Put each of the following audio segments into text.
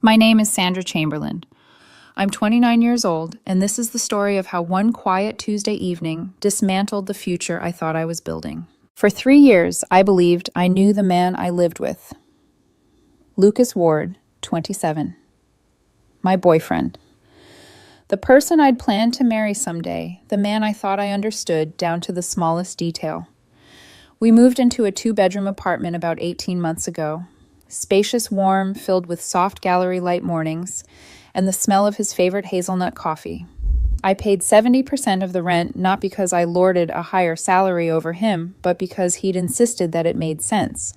My name is Sandra Chamberlain. I'm 29 years old, and this is the story of how one quiet Tuesday evening dismantled the future I thought I was building. For 3 years, I believed I knew the man I lived with. Lucas Ward, 27. My boyfriend. The person I'd planned to marry someday, the man I thought I understood down to the smallest detail. We moved into a 2-bedroom apartment about 18 months ago. Spacious, warm, filled with soft gallery light mornings, and the smell of his favorite hazelnut coffee. I paid 70% of the rent not because I lorded a higher salary over him, but because he'd insisted that it made sense.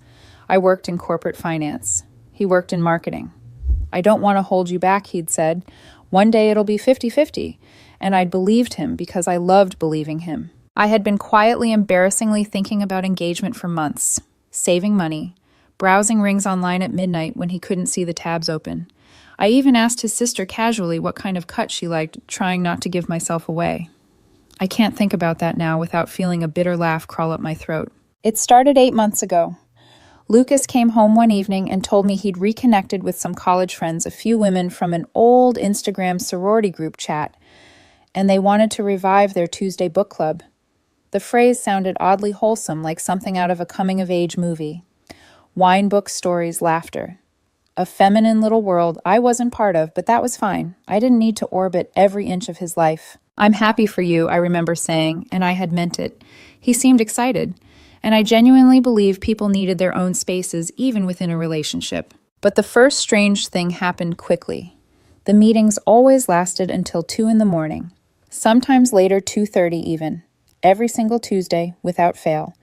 I worked in corporate finance. He worked in marketing. I don't want to hold you back, he'd said. One day it'll be 50-50. And I'd believed him because I loved believing him. I had been quietly, embarrassingly thinking about engagement for months, saving money, browsing rings online at midnight when he couldn't see the tabs open. I even asked his sister casually what kind of cut she liked, trying not to give myself away. I can't think about that now without feeling a bitter laugh crawl up my throat. It started 8 months ago. Lucas came home one evening and told me he'd reconnected with some college friends, a few women from an old Instagram sorority group chat, and they wanted to revive their Tuesday book club. The phrase sounded oddly wholesome, like something out of a coming-of-age movie. Wine, books, stories, laughter. A feminine little world I wasn't part of, but that was fine. I didn't need to orbit every inch of his life. "I'm happy for you," I remember saying, and I had meant it. He seemed excited, and I genuinely believe people needed their own spaces even within a relationship. But the first strange thing happened quickly. The meetings always lasted until 2 in the morning, sometimes later 2:30 even, every single Tuesday without fail.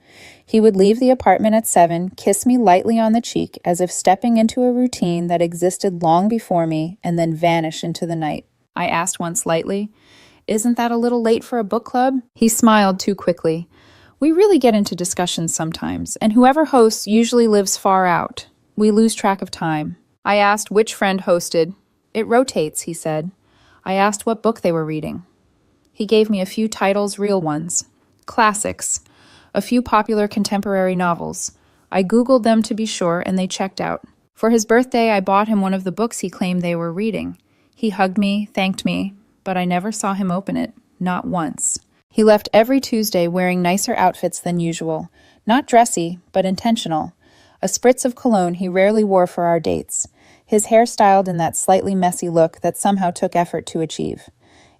He would leave the apartment at 7, kiss me lightly on the cheek as if stepping into a routine that existed long before me, and then vanish into the night. I asked once lightly, "Isn't that a little late for a book club?" He smiled too quickly. "We really get into discussions sometimes, and whoever hosts usually lives far out. We lose track of time." I asked which friend hosted. "It rotates," he said. I asked what book they were reading. He gave me a few titles, real ones. Classics. A few popular contemporary novels. I Googled them to be sure, and they checked out. For his birthday, I bought him one of the books he claimed they were reading. He hugged me, thanked me, but I never saw him open it, not once. He left every Tuesday wearing nicer outfits than usual. Not dressy, but intentional. A spritz of cologne he rarely wore for our dates. His hair styled in that slightly messy look that somehow took effort to achieve.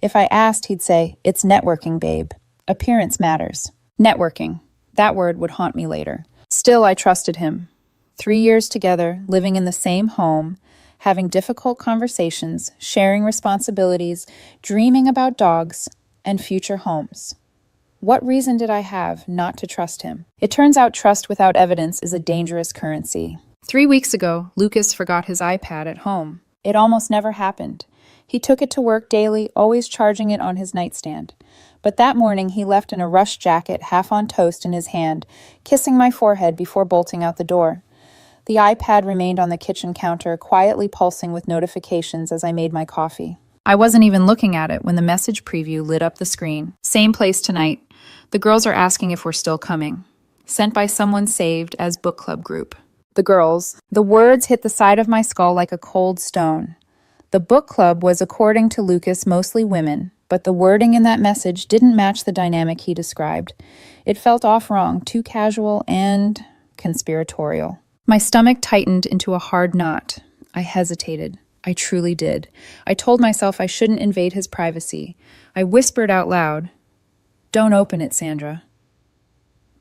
If I asked, he'd say, "It's networking, babe. Appearance matters." Networking. That word would haunt me later. Still, I trusted him. 3 years together, living in the same home, having difficult conversations, sharing responsibilities, dreaming about dogs and future homes. What reason did I have not to trust him? It turns out trust without evidence is a dangerous currency. 3 weeks ago, Lucas forgot his iPad at home. It almost never happened. He took it to work daily, always charging it on his nightstand. But that morning he left in a rush jacket, half on toast in his hand, kissing my forehead before bolting out the door. The iPad remained on the kitchen counter, quietly pulsing with notifications as I made my coffee. I wasn't even looking at it when the message preview lit up the screen. "Same place tonight. The girls are asking if we're still coming. Sent by someone saved as book club group." The girls. The words hit the side of my skull like a cold stone. The book club was, according to Lucas, mostly women, but the wording in that message didn't match the dynamic he described. It felt off wrong, too casual and conspiratorial. My stomach tightened into a hard knot. I hesitated. I truly did. I told myself I shouldn't invade his privacy. I whispered out loud, "Don't open it, Sandra."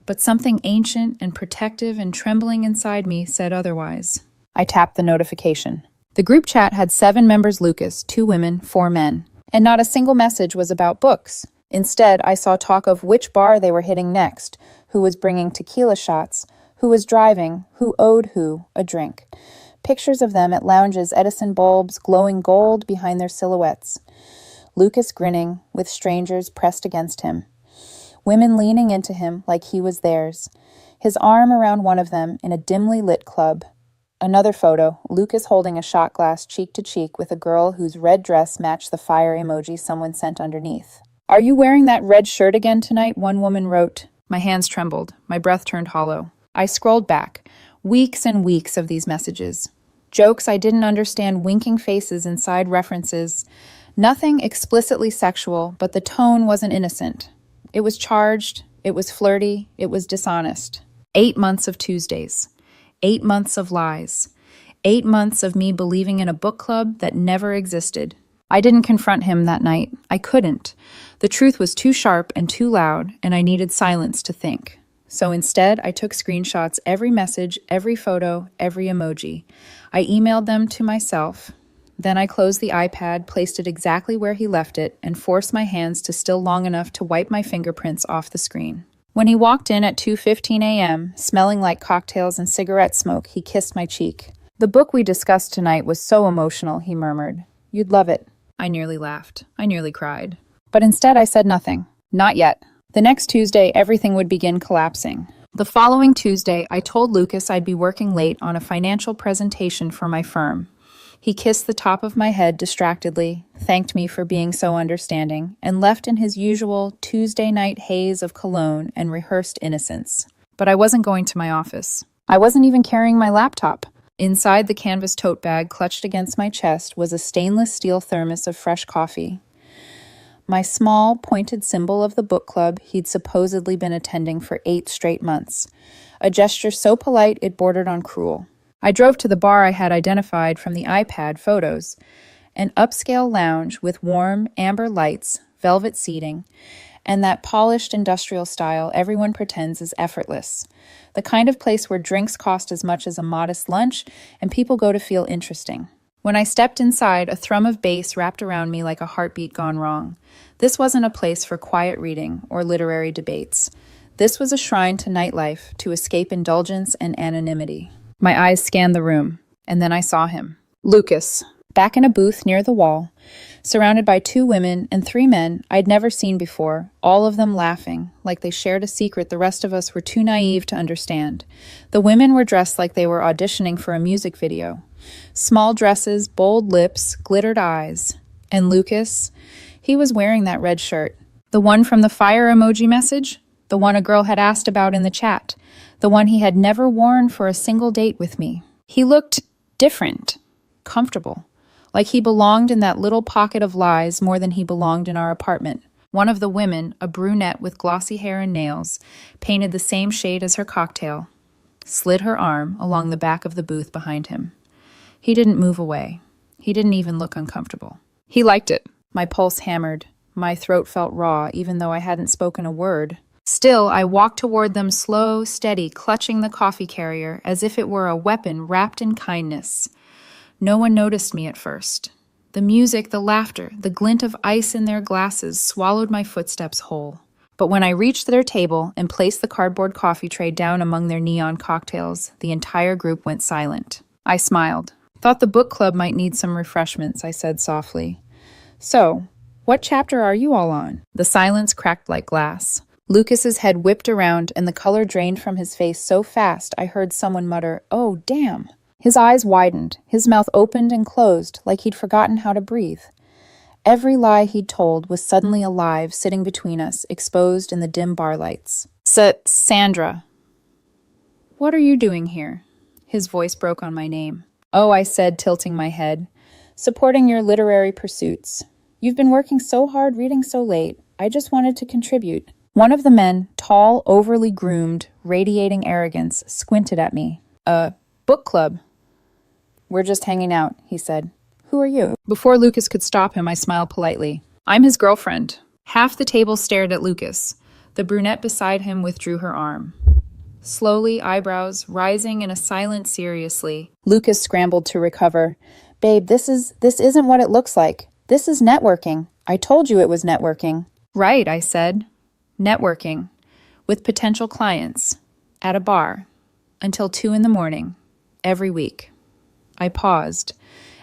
But something ancient and protective and trembling inside me said otherwise. I tapped the notification. The group chat had 7 members: Lucas, 2 women, 4 men. And not a single message was about books. Instead, I saw talk of which bar they were hitting next, who was bringing tequila shots, who was driving, who owed who a drink. Pictures of them at lounges, Edison bulbs glowing gold behind their silhouettes. Lucas grinning, with strangers pressed against him. Women leaning into him like he was theirs. His arm around one of them in a dimly lit club. Another photo, Lucas holding a shot glass cheek to cheek with a girl whose red dress matched the fire emoji someone sent underneath. "Are you wearing that red shirt again tonight?" one woman wrote. My hands trembled. My breath turned hollow. I scrolled back. Weeks and weeks of these messages. Jokes I didn't understand, winking faces inside references. Nothing explicitly sexual, but the tone wasn't innocent. It was charged, it was flirty, it was dishonest. 8 months of Tuesdays. 8 months of lies. 8 months of me believing in a book club that never existed. I didn't confront him that night. I couldn't. The truth was too sharp and too loud, and I needed silence to think. So instead, I took screenshots, every message, every photo, every emoji. I emailed them to myself. Then I closed the iPad, placed it exactly where he left it, and forced my hands to still long enough to wipe my fingerprints off the screen. When he walked in at 2:15 a.m., smelling like cocktails and cigarette smoke, he kissed my cheek. "The book we discussed tonight was so emotional," he murmured. "You'd love it." I nearly laughed. I nearly cried. But instead I said nothing. Not yet. The next Tuesday, everything would begin collapsing. The following Tuesday, I told Lucas I'd be working late on a financial presentation for my firm. He kissed the top of my head distractedly, thanked me for being so understanding, and left in his usual Tuesday night haze of cologne and rehearsed innocence. But I wasn't going to my office. I wasn't even carrying my laptop. Inside the canvas tote bag clutched against my chest was a stainless steel thermos of fresh coffee. My small, pointed symbol of the book club he'd supposedly been attending for 8 straight months. A gesture so polite it bordered on cruel. I drove to the bar I had identified from the iPad photos, an upscale lounge with warm, amber lights, velvet seating, and that polished industrial style everyone pretends is effortless. The kind of place where drinks cost as much as a modest lunch and people go to feel interesting. When I stepped inside, a thrum of bass wrapped around me like a heartbeat gone wrong. This wasn't a place for quiet reading or literary debates. This was a shrine to nightlife, to escape indulgence and anonymity. My eyes scanned the room, and then I saw him. Lucas, back in a booth near the wall, surrounded by 2 women and 3 men I'd never seen before, all of them laughing, like they shared a secret the rest of us were too naive to understand. The women were dressed like they were auditioning for a music video. Small dresses, bold lips, glittered eyes. And Lucas, he was wearing that red shirt. The one from the fire emoji message? The one a girl had asked about in the chat. The one he had never worn for a single date with me. He looked different, comfortable, like he belonged in that little pocket of lies more than he belonged in our apartment. One of the women, a brunette with glossy hair and nails, painted the same shade as her cocktail, slid her arm along the back of the booth behind him. He didn't move away. He didn't even look uncomfortable. He liked it. My pulse hammered. My throat felt raw, even though I hadn't spoken a word. Still, I walked toward them slow, steady, clutching the coffee carrier as if it were a weapon wrapped in kindness. No one noticed me at first. The music, the laughter, the glint of ice in their glasses swallowed my footsteps whole. But when I reached their table and placed the cardboard coffee tray down among their neon cocktails, the entire group went silent. I smiled. "Thought the book club might need some refreshments," I said softly. "So, what chapter are you all on?" The silence cracked like glass. Lucas's head whipped around and the color drained from his face so fast I heard someone mutter, "Oh, damn." His eyes widened, his mouth opened and closed like he'd forgotten how to breathe. Every lie he'd told was suddenly alive, sitting between us, exposed in the dim bar lights. Sandra. "What are you doing here?" His voice broke on my name. "Oh," I said, tilting my head. "Supporting your literary pursuits. You've been working so hard, reading so late. I just wanted to contribute." One of the men, tall, overly groomed, radiating arrogance, squinted at me. Book club." "We're just hanging out," he said. "Who are you?" Before Lucas could stop him, I smiled politely. "I'm his girlfriend." Half the table stared at Lucas. The brunette beside him withdrew her arm. Slowly, eyebrows rising in a silent seriously, Lucas scrambled to recover. "Babe, this isn't what it looks like. This is networking. I told you it was networking." "Right," I said. "Networking. With potential clients. At a bar. Until 2 a.m. Every week." I paused.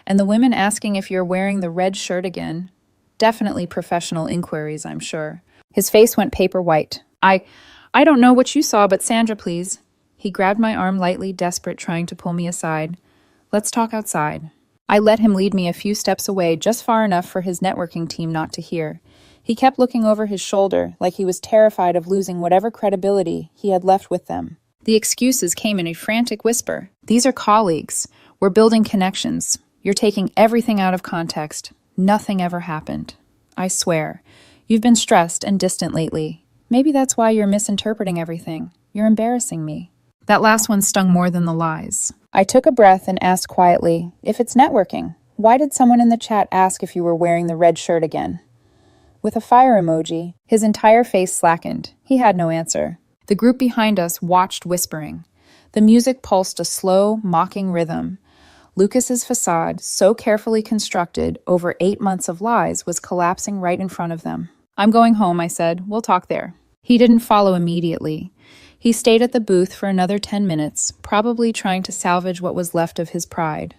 "And the women asking if you're wearing the red shirt again. Definitely professional inquiries, I'm sure." His face went paper white. I don't know what you saw, but Sandra, please." He grabbed my arm lightly, desperate, trying to pull me aside. "Let's talk outside." I let him lead me a few steps away, just far enough for his networking team not to hear. He kept looking over his shoulder, like he was terrified of losing whatever credibility he had left with them. The excuses came in a frantic whisper. "These are colleagues. We're building connections. You're taking everything out of context. Nothing ever happened. I swear. You've been stressed and distant lately. Maybe that's why you're misinterpreting everything. You're embarrassing me." That last one stung more than the lies. I took a breath and asked quietly, "If it's networking, why did someone in the chat ask if you were wearing the red shirt again?" With a fire emoji, his entire face slackened. He had no answer. The group behind us watched, whispering. The music pulsed a slow, mocking rhythm. Lucas's facade, so carefully constructed over 8 months of lies, was collapsing right in front of them. "I'm going home," I said. "We'll talk there." He didn't follow immediately. He stayed at the booth for another 10 minutes, probably trying to salvage what was left of his pride.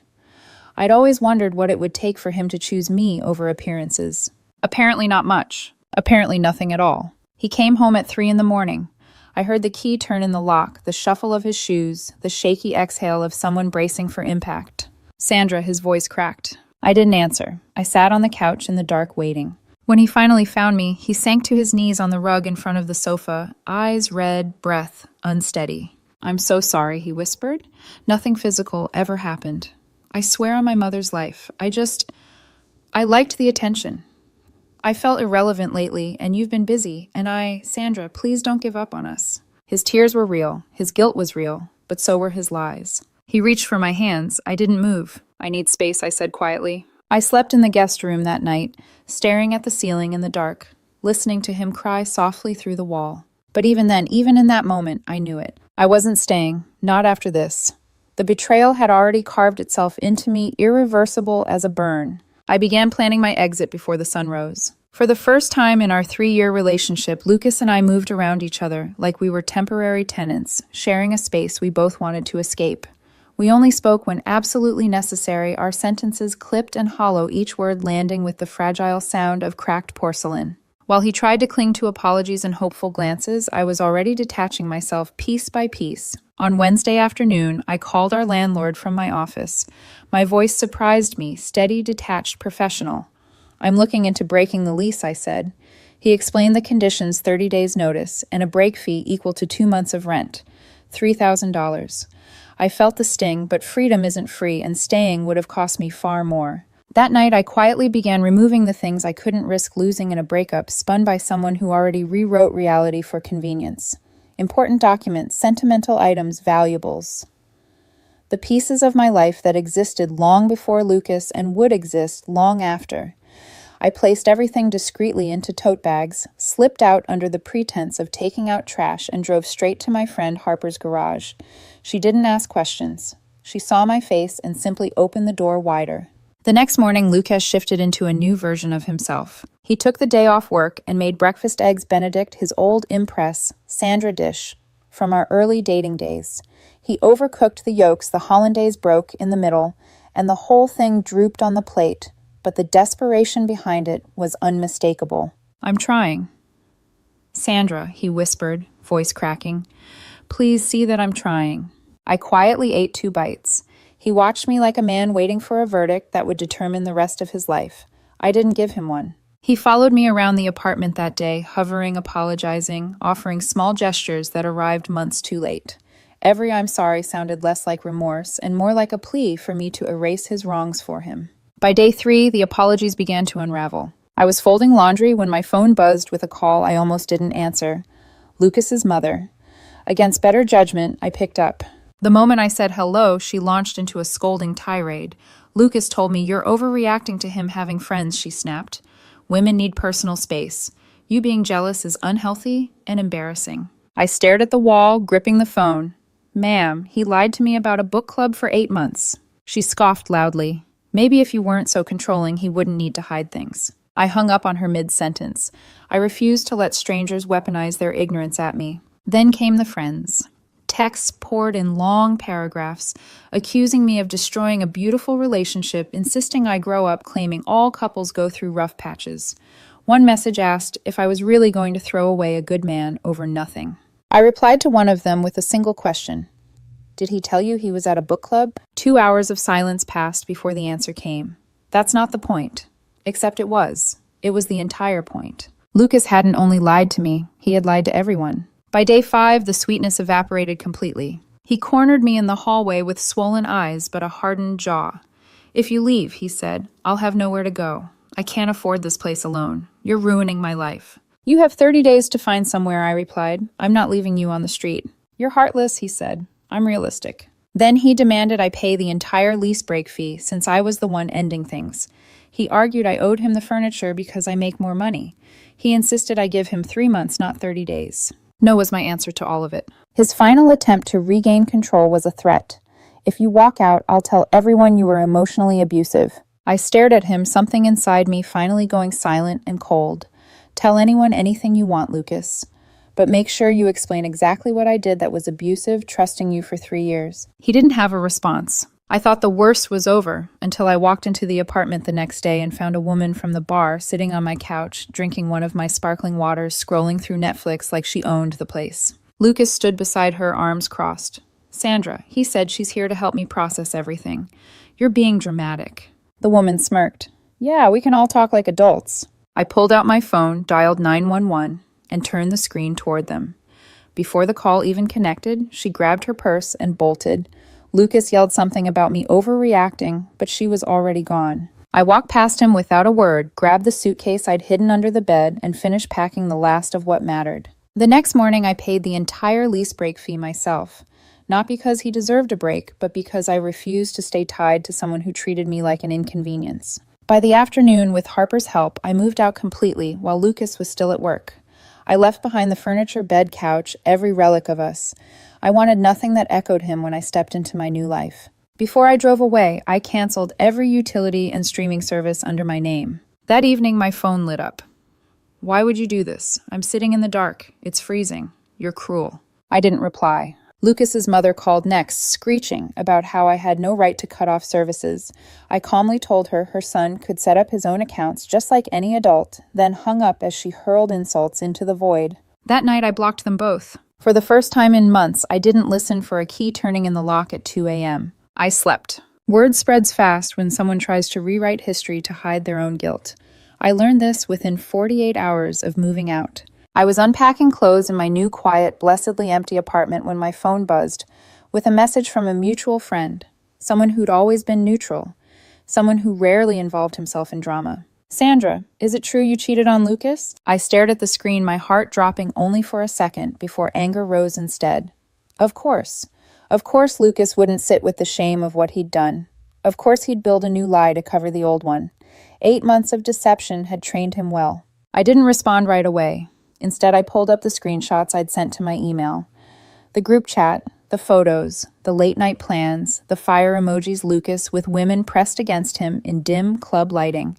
I'd always wondered what it would take for him to choose me over appearances. Apparently not much. Apparently nothing at all. He came home at 3 in the morning. I heard the key turn in the lock, the shuffle of his shoes, the shaky exhale of someone bracing for impact. "Sandra," his voice cracked. I didn't answer. I sat on the couch in the dark waiting. When he finally found me, he sank to his knees on the rug in front of the sofa, eyes red, breath unsteady. "I'm so sorry," he whispered. "Nothing physical ever happened. I swear on my mother's life. I liked the attention. I felt irrelevant lately, and you've been busy, and Sandra, please don't give up on us." His tears were real. His guilt was real, but so were his lies. He reached for my hands. I didn't move. "I need space," I said quietly. I slept in the guest room that night, staring at the ceiling in the dark, listening to him cry softly through the wall. But even then, even in that moment, I knew it. I wasn't staying, not after this. The betrayal had already carved itself into me, irreversible as a burn. I began planning my exit before the sun rose. For the first time in our 3-year relationship, Lucas and I moved around each other like we were temporary tenants, sharing a space we both wanted to escape. We only spoke when absolutely necessary, our sentences clipped and hollow, each word landing with the fragile sound of cracked porcelain. While he tried to cling to apologies and hopeful glances, I was already detaching myself piece by piece. On Wednesday afternoon, I called our landlord from my office. My voice surprised me, steady, detached, professional. "I'm looking into breaking the lease," I said. He explained the conditions: 30 days notice, and a break fee equal to 2 months of rent, $3,000. I felt the sting, but freedom isn't free, and staying would have cost me far more. That night, I quietly began removing the things I couldn't risk losing in a breakup, spun by someone who already rewrote reality for convenience. Important documents, sentimental items, valuables. The pieces of my life that existed long before Lucas and would exist long after. I placed everything discreetly into tote bags, slipped out under the pretense of taking out trash, and drove straight to my friend Harper's garage. She didn't ask questions. She saw my face and simply opened the door wider. The next morning, Lucas shifted into a new version of himself. He took the day off work and made breakfast eggs Benedict, his old Impress Sandra dish from our early dating days. He overcooked the yolks, the hollandaise broke in the middle, and the whole thing drooped on the plate, but the desperation behind it was unmistakable. "I'm trying." "Sandra," he whispered, voice cracking, "please see that I'm trying." I quietly ate 2 bites. He watched me like a man waiting for a verdict that would determine the rest of his life. I didn't give him one. He followed me around the apartment that day, hovering, apologizing, offering small gestures that arrived months too late. Every "I'm sorry" sounded less like remorse and more like a plea for me to erase his wrongs for him. By day 3, the apologies began to unravel. I was folding laundry when my phone buzzed with a call I almost didn't answer. Lucas's mother. Against better judgment, I picked up. The moment I said hello, she launched into a scolding tirade. "Lucas told me you're overreacting to him having friends," she snapped. "Women need personal space. You being jealous is unhealthy and embarrassing." I stared at the wall, gripping the phone. "Ma'am, he lied to me about a book club for 8 months. She scoffed loudly. "Maybe if you weren't so controlling, he wouldn't need to hide things." I hung up on her mid-sentence. I refused to let strangers weaponize their ignorance at me. Then came the friends. Texts poured in long paragraphs, accusing me of destroying a beautiful relationship, insisting I grow up, claiming all couples go through rough patches. One message asked if I was really going to throw away a good man over nothing. I replied to one of them with a single question. "Did he tell you he was at a book club?" 2 hours of silence passed before the answer came. "That's not the point." Except it was. It was the entire point. Lucas hadn't only lied to me, he had lied to everyone. By day 5, the sweetness evaporated completely. He cornered me in the hallway with swollen eyes but a hardened jaw. "If you leave," he said, "I'll have nowhere to go. I can't afford this place alone. You're ruining my life." "You have 30 days to find somewhere," I replied. "I'm not leaving you on the street." "You're heartless," he said. "I'm realistic." Then he demanded I pay the entire lease break fee since I was the one ending things. He argued I owed him the furniture because I make more money. He insisted I give him 3 months, not 30 days. No was my answer to all of it. His final attempt to regain control was a threat. "If you walk out, I'll tell everyone you were emotionally abusive." I stared at him, something inside me finally going silent and cold. "Tell anyone anything you want, Lucas. But make sure you explain exactly what I did that was abusive, trusting you for 3 years." He didn't have a response. I thought the worst was over until I walked into the apartment the next day and found a woman from the bar sitting on my couch, drinking one of my sparkling waters, scrolling through Netflix like she owned the place. Lucas stood beside her, arms crossed. "Sandra," he said, "she's here to help me process everything. You're being dramatic." The woman smirked. "Yeah, we can all talk like adults." I pulled out my phone, dialed 911, and turned the screen toward them. Before the call even connected, she grabbed her purse and bolted. Lucas yelled something about me overreacting, but she was already gone. I walked past him without a word, grabbed the suitcase I'd hidden under the bed, and finished packing the last of what mattered. The next morning, I paid the entire lease break fee myself. Not because he deserved a break, but because I refused to stay tied to someone who treated me like an inconvenience. By the afternoon, with Harper's help, I moved out completely while Lucas was still at work. I left behind the furniture, bed, couch, every relic of us. I wanted nothing that echoed him when I stepped into my new life. Before I drove away, I canceled every utility and streaming service under my name. That evening, my phone lit up. "Why would you do this? I'm sitting in the dark. It's freezing. You're cruel." I didn't reply. Lucas's mother called next, screeching about how I had no right to cut off services. I calmly told her her son could set up his own accounts just like any adult, then hung up as she hurled insults into the void. That night, I blocked them both. For the first time in months, I didn't listen for a key turning in the lock at 2 a.m. I slept. Word spreads fast when someone tries to rewrite history to hide their own guilt. I learned this within 48 hours of moving out. I was unpacking clothes in my new, quiet, blessedly empty apartment when my phone buzzed with a message from a mutual friend, someone who'd always been neutral, someone who rarely involved himself in drama. "Sandra, is it true you cheated on Lucas?" I stared at the screen, my heart dropping only for a second before anger rose instead. Of course. Of course Lucas wouldn't sit with the shame of what he'd done. Of course he'd build a new lie to cover the old one. 8 months of deception had trained him well. I didn't respond right away. Instead, I pulled up the screenshots I'd sent to my email. The group chat, the photos, the late-night plans, the fire emojis Lucas with women pressed against him in dim club lighting.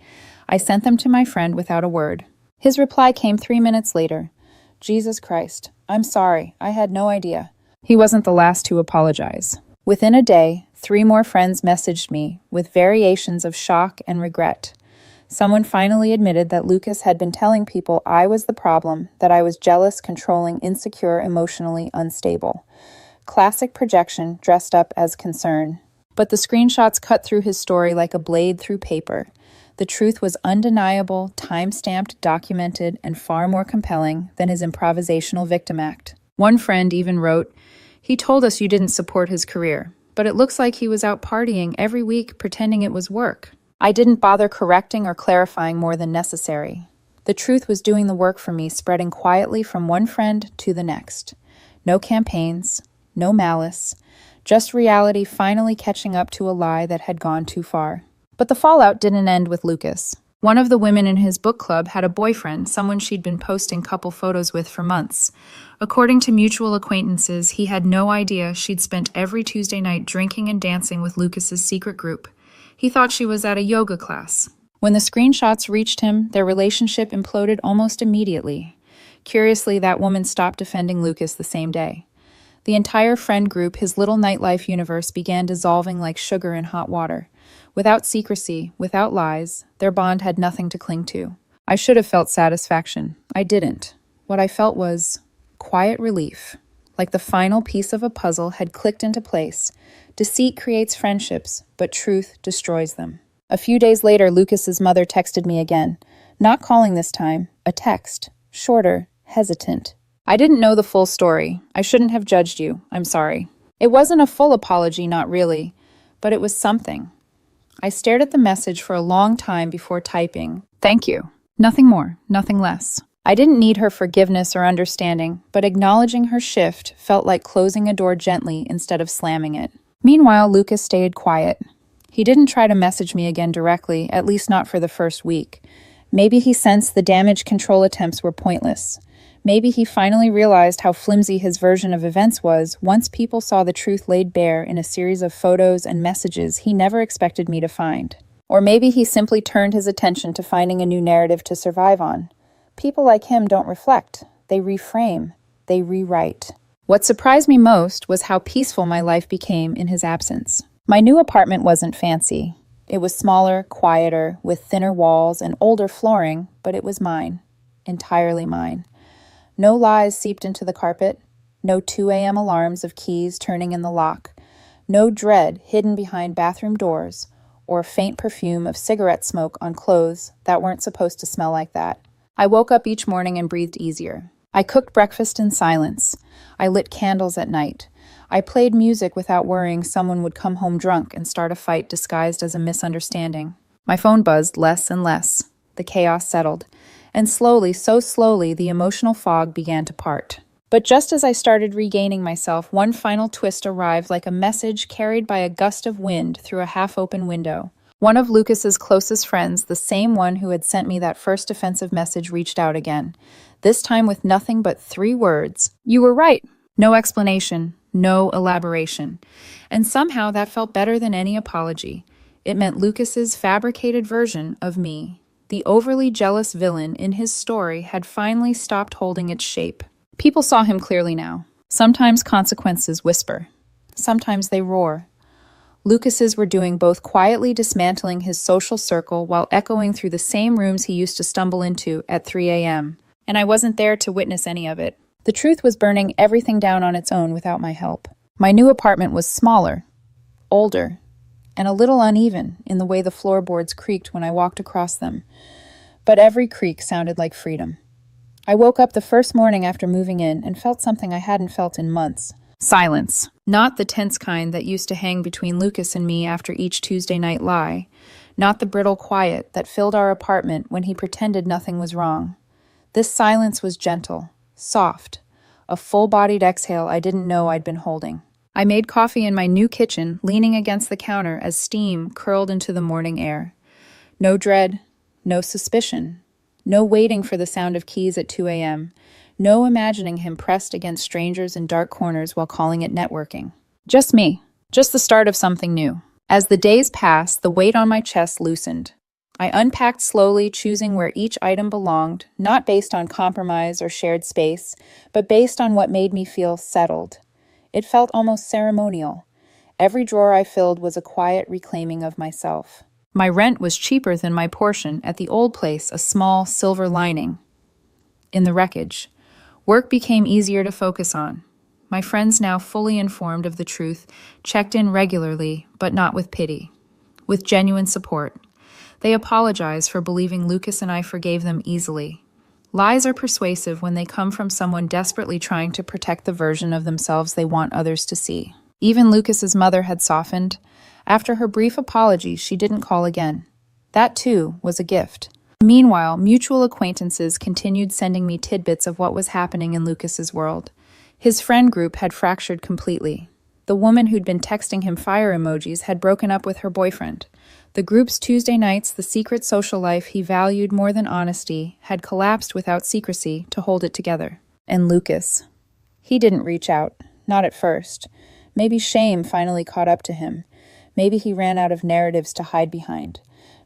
I sent them to my friend without a word. His reply came 3 minutes later. "Jesus Christ, I'm sorry. I had no idea." He wasn't the last to apologize. Within a day, 3 more friends messaged me with variations of shock and regret. Someone finally admitted that Lucas had been telling people I was the problem, that I was jealous, controlling, insecure, emotionally unstable. Classic projection dressed up as concern. But the screenshots cut through his story like a blade through paper. The truth was undeniable, time-stamped, documented, and far more compelling than his improvisational victim act. One friend even wrote, "He told us you didn't support his career, but it looks like he was out partying every week pretending it was work." I didn't bother correcting or clarifying more than necessary. The truth was doing the work for me, spreading quietly from one friend to the next. No campaigns, no malice, just reality finally catching up to a lie that had gone too far. But the fallout didn't end with Lucas. One of the women in his book club had a boyfriend, someone she'd been posting couple photos with for months. According to mutual acquaintances, he had no idea she'd spent every Tuesday night drinking and dancing with Lucas's secret group. He thought she was at a yoga class. When the screenshots reached him, their relationship imploded almost immediately. Curiously, that woman stopped defending Lucas the same day. The entire friend group, his little nightlife universe, began dissolving like sugar in hot water. Without secrecy, without lies, their bond had nothing to cling to. I should have felt satisfaction. I didn't. What I felt was quiet relief, like the final piece of a puzzle had clicked into place. Deceit creates friendships, but truth destroys them. A few days later, Lucas's mother texted me again. Not calling this time, a text. Shorter, hesitant. "I didn't know the full story. I shouldn't have judged you. I'm sorry." It wasn't a full apology, not really, but it was something. I stared at the message for a long time before typing, "Thank you." Nothing more, nothing less. I didn't need her forgiveness or understanding, but acknowledging her shift felt like closing a door gently instead of slamming it. Meanwhile, Lucas stayed quiet. He didn't try to message me again directly, at least not for the first week. Maybe he sensed the damage control attempts were pointless. Maybe he finally realized how flimsy his version of events was once people saw the truth laid bare in a series of photos and messages he never expected me to find. Or maybe he simply turned his attention to finding a new narrative to survive on. People like him don't reflect. They reframe. They rewrite. What surprised me most was how peaceful my life became in his absence. My new apartment wasn't fancy. It was smaller, quieter, with thinner walls and older flooring, but it was mine. Entirely mine. No lies seeped into the carpet. No 2 a.m. alarms of keys turning in the lock. No dread hidden behind bathroom doors, or faint perfume of cigarette smoke on clothes that weren't supposed to smell like that. I woke up each morning and breathed easier. I cooked breakfast in silence. I lit candles at night. I played music without worrying someone would come home drunk and start a fight disguised as a misunderstanding. My phone buzzed less and less. The chaos settled. And slowly, so slowly, the emotional fog began to part. But just as I started regaining myself, one final twist arrived like a message carried by a gust of wind through a half-open window. One of Lucas's closest friends, the same one who had sent me that first offensive message, reached out again. This time with nothing but 3 words. "You were right." No explanation, no elaboration. And somehow that felt better than any apology. It meant Lucas's fabricated version of me, the overly jealous villain in his story, had finally stopped holding its shape. People saw him clearly now. Sometimes consequences whisper. Sometimes they roar. Lucas's were doing both, quietly dismantling his social circle while echoing through the same rooms he used to stumble into at 3 a.m. And I wasn't there to witness any of it. The truth was burning everything down on its own without my help. My new apartment was smaller, older, and a little uneven in the way the floorboards creaked when I walked across them. But every creak sounded like freedom. I woke up the first morning after moving in and felt something I hadn't felt in months. Silence. Not the tense kind that used to hang between Lucas and me after each Tuesday night lie. Not the brittle quiet that filled our apartment when he pretended nothing was wrong. This silence was gentle, soft, a full-bodied exhale I didn't know I'd been holding. I made coffee in my new kitchen, leaning against the counter as steam curled into the morning air. No dread, no suspicion, no waiting for the sound of keys at 2 a.m., no imagining him pressed against strangers in dark corners while calling it networking. Just me, just the start of something new. As the days passed, the weight on my chest loosened. I unpacked slowly, choosing where each item belonged, not based on compromise or shared space, but based on what made me feel settled. It felt almost ceremonial. Every drawer I filled was a quiet reclaiming of myself. My rent was cheaper than my portion at the old place, a small silver lining in the wreckage. Work became easier to focus on. My friends, now fully informed of the truth, checked in regularly, but not with pity, with genuine support. They apologized for believing Lucas and I forgave them easily. Lies are persuasive when they come from someone desperately trying to protect the version of themselves they want others to see. Even Lucas's mother had softened. After her brief apology, she didn't call again. That, too, was a gift. Meanwhile, mutual acquaintances continued sending me tidbits of what was happening in Lucas's world. His friend group had fractured completely. The woman who'd been texting him fire emojis had broken up with her boyfriend. The group's Tuesday nights, the secret social life he valued more than honesty, had collapsed without secrecy to hold it together. And Lucas. He didn't reach out. Not at first. Maybe shame finally caught up to him. Maybe he ran out of narratives to hide behind.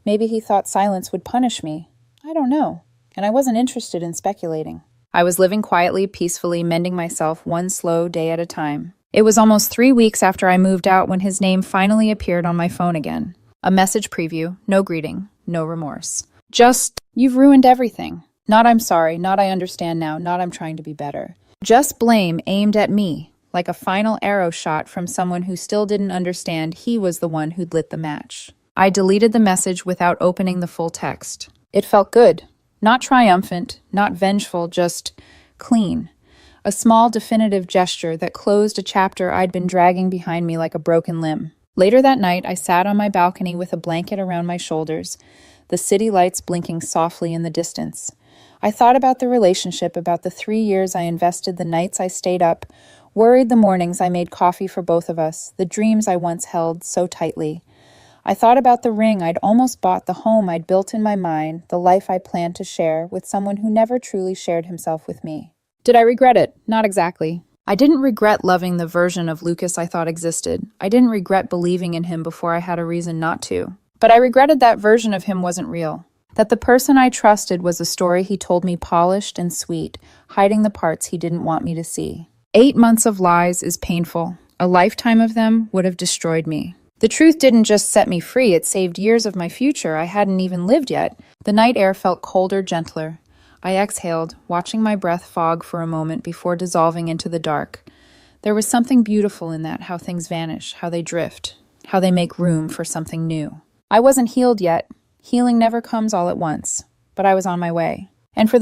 Maybe he thought silence would punish me. I don't know. And I wasn't interested in speculating. I was living quietly, peacefully, mending myself one slow day at a time. It was almost 3 weeks after I moved out when his name finally appeared on my phone again. A message preview, no greeting, no remorse. Just, "You've ruined everything." Not "I'm sorry," not "I understand now," not "I'm trying to be better." Just blame aimed at me, like a final arrow shot from someone who still didn't understand he was the one who'd lit the match. I deleted the message without opening the full text. It felt good. Not triumphant, not vengeful, just clean. A small, definitive gesture that closed a chapter I'd been dragging behind me like a broken limb. Later that night, I sat on my balcony with a blanket around my shoulders, the city lights blinking softly in the distance. I thought about the relationship, about the 3 years I invested, the nights I stayed up, worried the mornings I made coffee for both of us, the dreams I once held so tightly. I thought about the ring I'd almost bought, the home I'd built in my mind, the life I planned to share with someone who never truly shared himself with me. Did I regret it? Not exactly. I didn't regret loving the version of Lucas I thought existed. I didn't regret believing in him before I had a reason not to. But I regretted that version of him wasn't real. That the person I trusted was a story he told me, polished and sweet, hiding the parts he didn't want me to see. 8 months of lies is painful. A lifetime of them would have destroyed me. The truth didn't just set me free, it saved years of my future I hadn't even lived yet. The night air felt colder, gentler. I exhaled, watching my breath fog for a moment before dissolving into the dark. There was something beautiful in that, how things vanish, how they drift, how they make room for something new. I wasn't healed yet. Healing never comes all at once, but I was on my way. And for